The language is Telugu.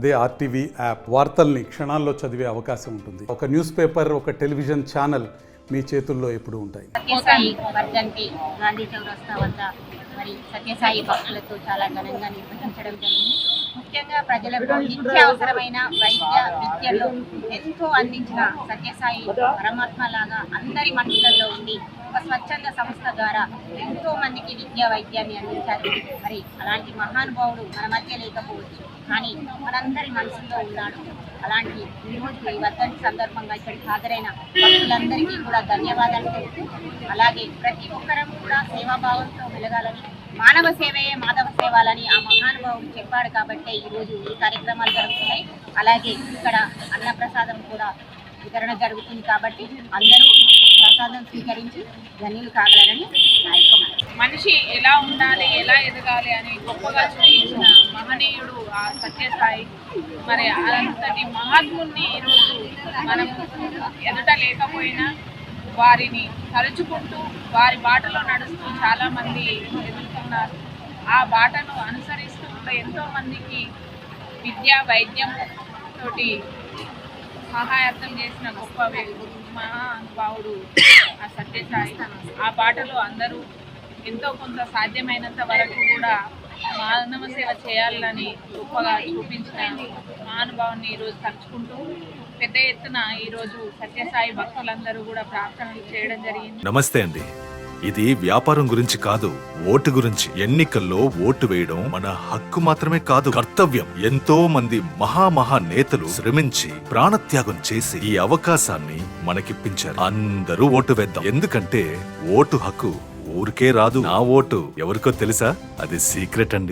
అదే ఆర్టీవీ యాప్ వార్తల్ని క్షణాల్లో చదివే అవకాశం ఉంటుంది. ఒక న్యూస్ పేపర్, ఒక టెలివిజన్ ఛానల్ మీ చేతుల్లో ఎప్పుడూ ఉంటాయి. సత్యసాయి వర్ధంతి గాంధీ చౌరస్తా వద్ద మరి సత్యసాయి భక్తులతో చాలా ఘనంగా నిర్వహించడం జరిగింది. ముఖ్యంగా ప్రజలకు నిత్య అవసరమైన వైద్య విద్యలో ఎంతో అందించిన సత్యసాయి పరమాత్మ లాగా అందరి మనుషులలో ఉండి ఒక స్వచ్ఛంద సంస్థ ద్వారా ఎంతో మందికి విద్యా వైద్యాన్ని అందించారు. మరి అలాంటి మహానుభావుడు మన మధ్య లేకపోవచ్చు, కానీ మనందరి మనసులో ఉన్నాడు. అలాంటి ఈరోజు ఈ వర్ధంతి సందర్భంగా ఇక్కడికి హాజరైన భక్తులందరికీ కూడా ధన్యవాదాలు తెలుపుతూ, అలాగే ప్రతి ఒక్కరం కూడా సేవాభావంతో వెలగాలని, మానవ సేవయే మాధవ సేవాలని ఆ మహానుభావుడు చెప్పాడు. కాబట్టి ఈరోజు ఈ కార్యక్రమాలు జరుగుతున్నాయి. అలాగే ఇక్కడ అన్నప్రసాదం కూడా వితరణ జరుగుతుంది. కాబట్టి అందరూ ప్రసాదం స్వీకరించి ధన్యులు కాగలరని కార్యక్రమం. మనిషి ఎలా ఉండాలి, ఎలా ఎదగాలి అని గొప్పగా చూపించిన మహనీయుడు ఆ సత్యసాయి. మరి అంతటి మహాత్ముని ఈరోజు మనం ఎదుట లేకపోయినా వారిని తలుచుకుంటూ వారి బాటలో నడుస్తూ చాలామంది ఎదుగుతున్నారు. ఆ బాటను అనుసరిస్తూ కూడా ఎంతోమందికి విద్యా వైద్యం తోటి సహాయార్థం చేసిన గొప్ప మహానుభావుడు ఆ సత్యసాయి. ఆ బాటలో అందరూ ఎంతో కొంత సాధ్యమైనంత వరకు కూడా మానవ సేవ చేయాలని గొప్పగా చూపించిన మహానుభావుని ఈరోజు తలుచుకుంటూ పెద్ద ఎత్తున ఈరోజు సత్యసాయి భక్తులందరూ కూడా ప్రార్థనలు చేయడం జరిగింది. నమస్తే అండి. ఇది వ్యాపారం గురించి కాదు, ఓటు గురించి. ఎన్నికల్లో ఓటు వేయడం మన హక్కు మాత్రమే కాదు, కర్తవ్యం. ఎంతో మంది మహా నేతలు శ్రమించి ప్రాణత్యాగం చేసి ఈ అవకాశాన్ని మనకిప్పించారు. అందరూ ఓటు వేద్దాం. ఎందుకంటే ఓటు హక్కు ఊరికే రాదు. నా ఓటు ఎవరికో తెలుసా? అది సీక్రెట్ అండి.